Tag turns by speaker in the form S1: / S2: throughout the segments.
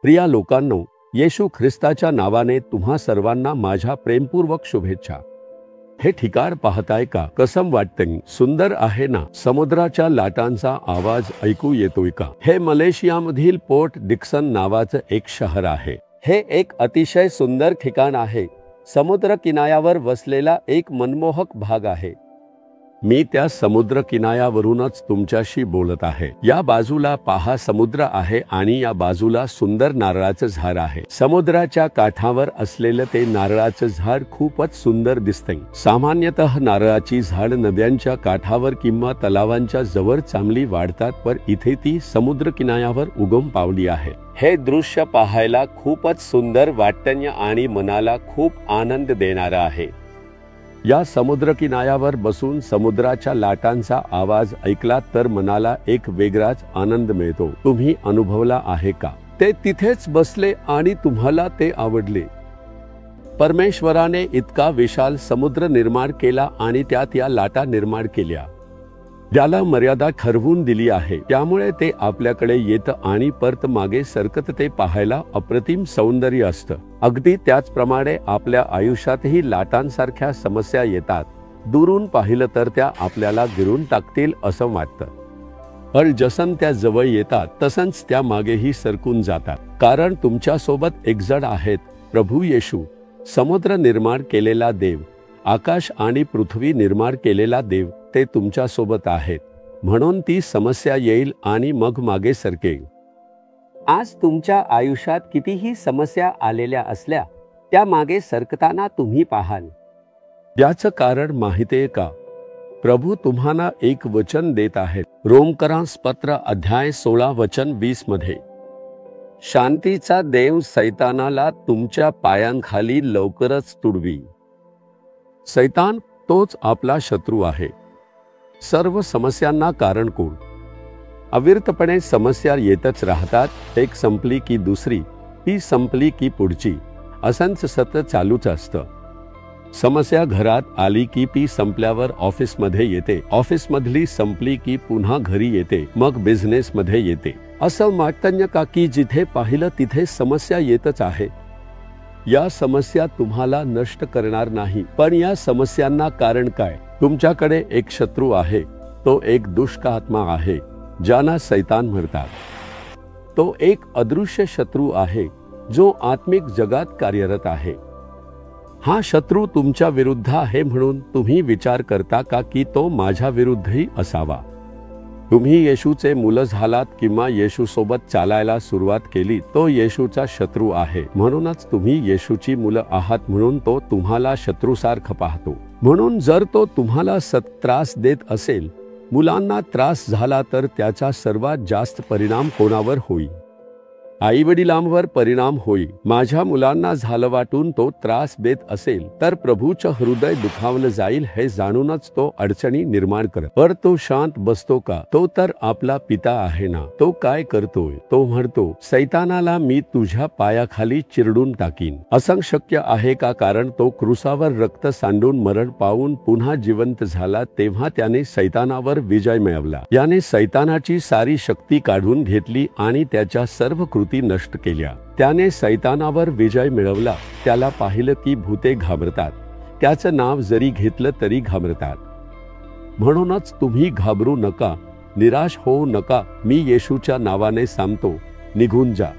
S1: प्रिया लोकांनो, येशू ख्रिस्ताच्या नावाने तुम्हा सर्वांना माझ्या प्रेमपूर्वक शुभेच्छा। हे ठिकाण पाहताय का? कसं वाटतंय? सुंदर आहे ना? समुद्राच्या लाटांचा आवाज ऐकू येतोय का? हे मलेशियामधील पोर्ट डिक्सन नावाचं एक शहर आहे। हे एक अतिशय सुंदर ठिकाण आहे। समुद्र किनाऱ्यावर वसलेला एक मनमोहक भाग आहे। मी त्या समुद्र किनाऱ्यावरूनच तुमच्याशी बोलत आहे। या बाजूला पहा समुद्र आहे आणि या बाजूला सुंदर नारळाचं झाड आहे। समुद्राच्या काठावर असलेलं ते नारळाचं झाड खूपच सुंदर दिसतंय। सामान्यतः नारळाची झाड नद्यांच्या काठावर किंवा तलावांच्या जवळ चांगली वाढतात, पण इथे ती समुद्र किनाऱ्यावर उगम पावली आहे। हे दृश्य पाहायला खूपच सुंदर वाटतं आणि मनाला खूप आनंद देणारं आहे। या समुद्र किनाऱ्यावर बसून समुद्राच्या लाटांचा आवाज ऐकला तर मनाला एक वेगळाच आनंद मिळतो। तुम्ही अनुभवला आहे का? ते तिथेच बसले आणि तुम्हाला ते आवडले। परमेश्वराने इतका विशाल समुद्र निर्माण केला आणि त्यात या लाटा निर्माण केल्या, ज्याला मर्यादा ठरवून दिली आहे। त्यामुळे ते आपल्याकडे येतं आणि परत मागे सरकत ते पाहायला अप्रतिम सौंदर्य असतं। अगदी त्याचप्रमाणे आपल्या आयुष्यातही लाटांसारख्या समस्या येतात। दुरून पाहिलं तर त्या आपल्याला गिरून टाकतील असं वाटतं, पण जसं त्या जवळ येतात तसंच त्या मागेही सरकून जातात, कारण तुमच्या सोबत एक जण आहेत, प्रभू येशू। समुद्र निर्माण केलेला देव, आकाश आणि पृथ्वी निर्माण केलेला देव, ते तुमच्या सोबत आहेत। म्हणून ती समस्या येईल आणि मग मागे सरकेल। आज तुमच्या आयुष्यात कितीही समस्या आलेल्या असल्या, त्या मागे सरकताना तुम्ही पाहाल। याचं कारण माहितीये का? प्रभू तुम्हाला एक वचन देत आहेत। रोमकरांस पत्र अध्याय 16 वचन 20 मध्ये, शांतीचा देव सैतानाला तुमच्या पायांखाली लवकरच तुडवी। सैतान तोच आपला शत्रू आहे। सर्व समस्यांना कारण कोण? अविरतपणे समस्या येतच राहतात। एक संपली की दुसरी, ती संपली की पुढची, असंच सतत चालूच असतं। समस्या घरात आली की ती संपल्यावर ऑफिसमध्ये येते, ऑफिसमधली संपली की पुन्हा घरी येते, मग बिझनेसमध्ये येते। असं वाटतं का की जिथे पाहिलं तिथे समस्या येतच आहे? या समस्या तुम्हाला नष्ट करणार नाही, पण या समस्यांना कारण काय? तुमच्याकडे एक शत्रू आहे। तो एक दुष्ट आत्मा आहे, ज्याला सैतान म्हणतात। तो एक अदृश्य शत्रू आहे, जो आत्मिक जगात कार्यरत आहे। हा शत्रू तुमच्या विरुद्ध आहे म्हणून तुम्ही विचार करता का की तो माझ्या विरुद्धही असावा? तुम्ही येशूचे मुलं झालात किंवा येशू सोबत चालायला सुरुवात केली, तो येशूचा शत्रू आहे। म्हणूनच तुम्ही येशूची मुलं आहात, म्हणून तो तुम्हाला शत्रूसारखं पाहतो। म्हणून जर तो तुम्हाला त्रास देत असेल, मुलांना त्रास झाला, तर त्याचा सर्वात जास्त परिणाम कोणावर होईल? आई वडिलांवर परिणाम होईल। माझ्या मुलांना झालं वाटून तो त्रास देत असेल तर प्रभूचं हृदय दुखावलं जाईल, हे जाणूनच तो अडचणी निर्माण करत। पर तो शांत बसतो का? तो तर आपला पिता आहे ना। तो काय करतोय? तो म्हणतो, सैतानाला मी तुझ्या पायाखाली चिरडून टाकीन। असं शक्य आहे का? कारण तो क्रूसावर रक्त सांडून मरण पावून पुन्हा जिवंत झाला, तेव्हा त्याने सैतानावर विजय मिळवला। याने सैतानाची सारी शक्ती काढून घेतली आणि त्याच्या सर्व नष्ट केल्या। त्याने सैतानावर विजय मिळवला। त्याला पाहिलं की भूते घाबरतात, त्याचं नाव जरी घेतलं तरी घाबरतात। म्हणूनच तुम्ही घाबरू नका, निराश होऊ नका। मी येशूच्या नावाने सांगतो, निघून जा।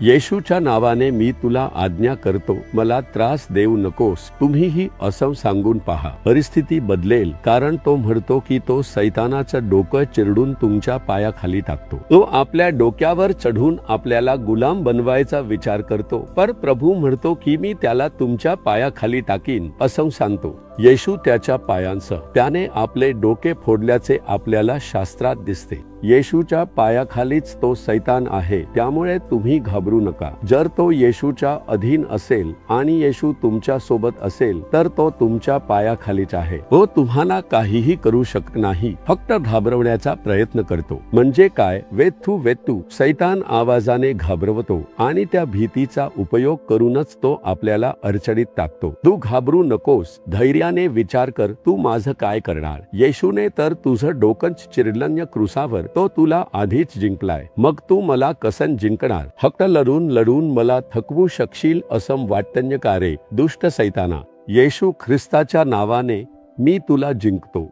S1: येशूच्या नावाने मी तुला आज्ञा करतो, मला त्रास देऊ नकोस। तुम्हीही असं सांगून पहा, परिस्थिती बदलेल। कारण तो म्हणतो की तो सैतानाचं डोकं चिरडून तुमच्या पायाखाली टाकतो। तो आपल्या डोक्यावर चढून आपल्याला गुलाम बनवायचा विचार करतो, पर प्रभू म्हणतो की मी त्याला तुमच्या पायाखाली टाकीन असं सांगतो। येशू त्याच्या पायांसह त्याने आपले डोके फोडल्याचे आपल्याला शास्त्रात दिसते। येशूच्या पायाखालीच तो सैतान आहे, त्यामुळे तुम्ही घाबरू नका. जर तो येशूच्या अधीन असेल आणि येशू तुमच्या सोबत असेल तर तो तुमच्या पायाखालीच आहे. तो तुम्हाला काहीही करू शकत नाही, फक्त घाबरवण्याचा प्रयत्न करतो. म्हणजे काय? वेथू सैतान आवाजाने घाबरवतो आणि त्या भीतीचा उपयोग करूनच तो आपल्याला अडचणीत टाकतो. तू घाबरू नकोस, धैर्याने विचार कर, तू माझं काय करणार? येशूने तर तुझं डोकंच चिरडलं क्रूसावर. तो तुला आधीच जिंकलाय, मग तू मला कसं जिंकणार? फक्त लढून मला थकवू शकशील असं वाटतं का रे दुष्ट सैताना? येशू ख्रिस्ताच्या नावाने मी तुला जिंकतो.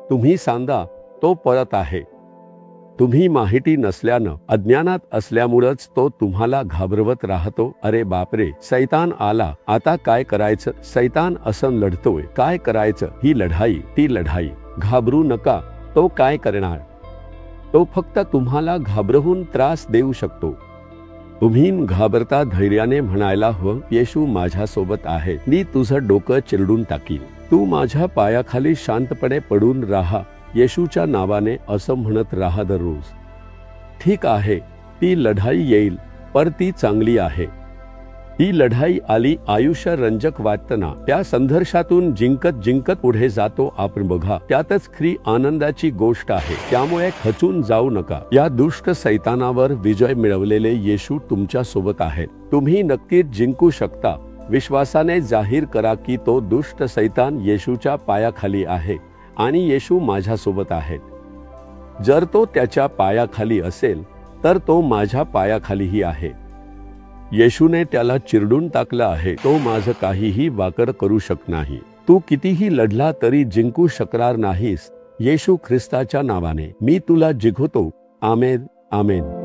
S1: तुम्ही सांगा, तो परत आहे. तुम्ही माहिती नसल्यानं, अज्ञानात असल्यामुळेच तो तुम्हाला घाबरवत राहतो. अरे बापरे, सैतान आला, आता काय करायचं? सैतान असं लढतोय, काय करायचं? ही लढाई, ती लढाई. घाबरू नका, तो काय करणार? तो फक्त तुम्हाला घाबरवून त्रास देऊ शकतो. तुम्ही घाबरता धैर्याने म्हणायला हवं, येशू माझ्यासोबत आहे, मी तुझं डोकं चिरडून टाकीन. तू माझ्या पायाखाली शांतपणे पडून राहा, येशूच्या नावाने असं म्हणत राहा दररोज. ठीक आहे, ती लढाई येईल, पर ती चांगली आहे. ही लढाई आली, आयुष्य रंजक वाटतं ना? त्या संघर्षातून जिंकत पुढे जातो आपण बघा, त्यातच खरी आनंदाची गोष्ट आहे. त्यामुळे खचून जाऊ नका. या दुष्ट सैतानावर विजय मिळवलेले येशू तुमच्या सोबत आहेत. तुम्ही नक्कीच जिंकू शकता. विश्वासाने जाहीर करा की तो दुष्ट सैतान येशूच्या पायाखाली आहे आणि येशू माझ्यासोबत आहेत. जर तो त्याच्या पायाखाली असेल तर तो माझ्या पायाखालीही आहे. येशूने त्याला चिरडून टाकलं आहे, तो माझं काहीही वाकड करू शकत नाही. तू कितीही लढला तरी जिंकू शकणार नाहीस. येशू ख्रिस्ताच्या नावाने मी तुला जिंकवतो. आमेन, आमेन.